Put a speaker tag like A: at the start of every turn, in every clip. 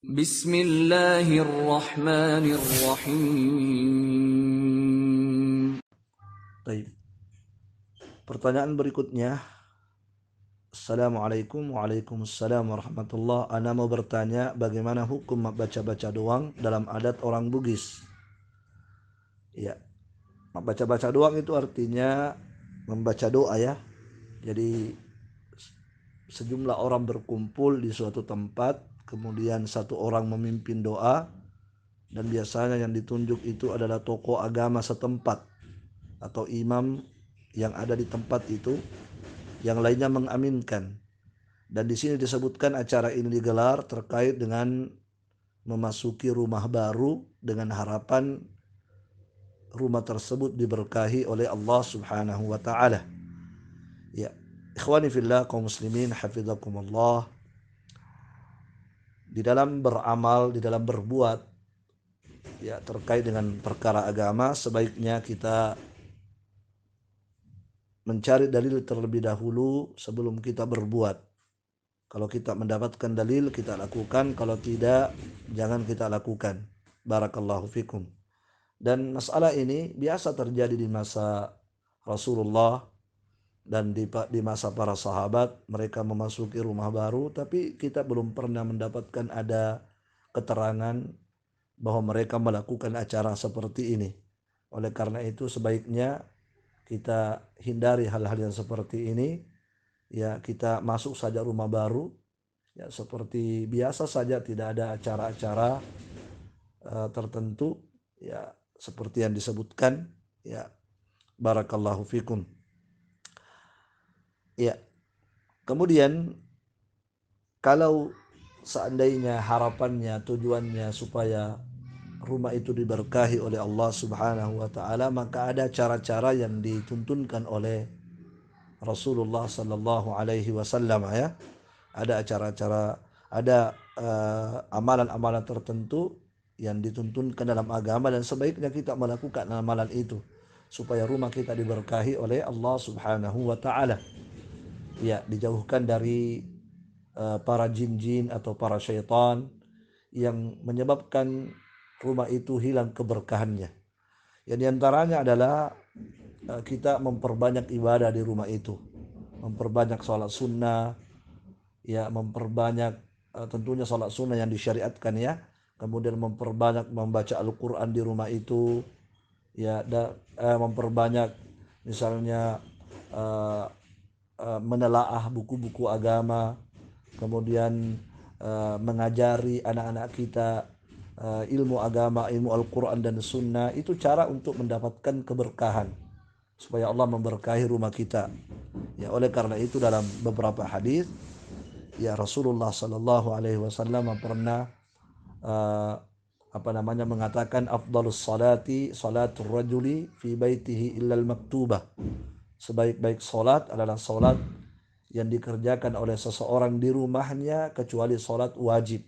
A: Bismillahirrahmanirrahim.
B: Baik. Pertanyaan berikutnya. Assalamualaikum. Waalaikumsalam warahmatullah. Ana mau bertanya bagaimana hukum baca-baca doang dalam adat orang Bugis. Ya, baca-baca doang itu artinya membaca doa ya. Jadi sejumlah orang berkumpul di suatu tempat, kemudian satu orang memimpin doa, dan biasanya yang ditunjuk itu adalah tokoh agama setempat atau imam yang ada di tempat itu, yang lainnya mengaminkan. Dan di sini disebutkan acara ini digelar terkait dengan memasuki rumah baru dengan harapan rumah tersebut diberkahi oleh Allah Subhanahu wa taala. Ya, ikhwani fillah kaum muslimin hafizakumullah, di dalam beramal, di dalam berbuat ya terkait dengan perkara agama, sebaiknya kita mencari dalil terlebih dahulu sebelum kita berbuat. Kalau kita mendapatkan dalil, kita lakukan. Kalau tidak, jangan kita lakukan. Barakallahu fikum. Dan masalah ini biasa terjadi di masa Rasulullah dan di masa para sahabat. Mereka memasuki rumah baru, tapi kita belum pernah mendapatkan ada keterangan bahwa mereka melakukan acara seperti ini. Oleh karena itu sebaiknya kita hindari hal-hal yang seperti ini. Ya, kita masuk saja rumah baru ya seperti biasa saja, tidak ada acara-acara tertentu ya seperti yang disebutkan ya. Barakallahu fikum. Ya, kemudian kalau seandainya harapannya, tujuannya supaya rumah itu diberkahi oleh Allah Subhanahu wa taala, maka ada cara-cara yang dituntunkan oleh Rasulullah sallallahu alaihi wasallam ya. Ada acara-acara, ada amalan-amalan tertentu yang dituntunkan dalam agama, dan sebaiknya kita melakukan amalan itu supaya rumah kita diberkahi oleh Allah Subhanahu wa taala. Ya, dijauhkan dari para jin-jin atau para syaitan yang menyebabkan rumah itu hilang keberkahannya. Ya, diantaranya adalah kita memperbanyak ibadah di rumah itu, memperbanyak sholat sunnah, ya memperbanyak tentunya sholat sunnah yang disyariatkan ya, kemudian memperbanyak membaca Al-Quran di rumah itu ya, memperbanyak misalnya uh, menelaah buku-buku agama, kemudian mengajari anak-anak kita ilmu agama, ilmu Al-Quran dan Sunnah. Itu cara untuk mendapatkan keberkahan supaya Allah memberkahi rumah kita ya. Oleh karena itu dalam beberapa hadis ya Rasulullah Sallallahu Alaihi Wasallam pernah mengatakan afdalus salati salatul rajuli fi baitihi illal maktubah. Sebaik-baik salat adalah salat yang dikerjakan oleh seseorang di rumahnya kecuali salat wajib.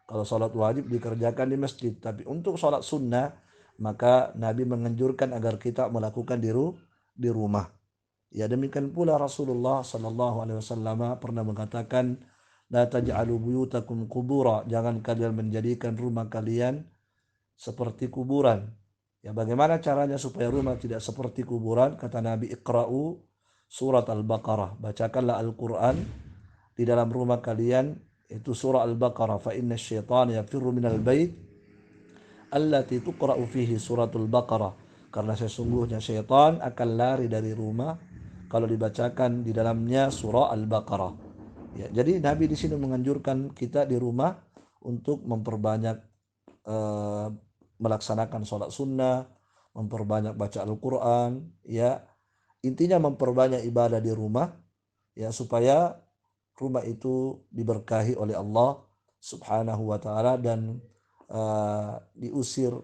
B: Kalau salat wajib dikerjakan di masjid, tapi untuk salat sunnah maka Nabi menganjurkan agar kita melakukan di rumah. Ya, demikian pula Rasulullah sallallahu alaihi wasallam pernah mengatakan, la taj'alu buyutakum qubura, jangan kalian menjadikan rumah kalian seperti kuburan. Ya, bagaimana caranya supaya rumah tidak seperti kuburan? Kata Nabi, Iqra'u surat Al-Baqarah, bacakanlah Al-Quran di dalam rumah kalian, itu surah Al-Baqarah. Fa inna syaitana yafirru minal bait allati tuqra'u fihi suratul Baqarah, karena sesungguhnya syaitan akan lari dari rumah kalau dibacakan di dalamnya surah Al-Baqarah. Ya, jadi Nabi di sini menganjurkan kita di rumah untuk memperbanyak melaksanakan sholat sunnah, memperbanyak baca Al-Quran, ya intinya memperbanyak ibadah di rumah, ya supaya rumah itu diberkahi oleh Allah Subhanahu wa taala dan diusir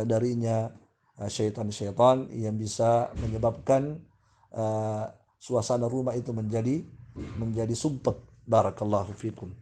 B: darinya syaitan-syaitan yang bisa menyebabkan suasana rumah itu menjadi sumpek. Barakallahu fikum.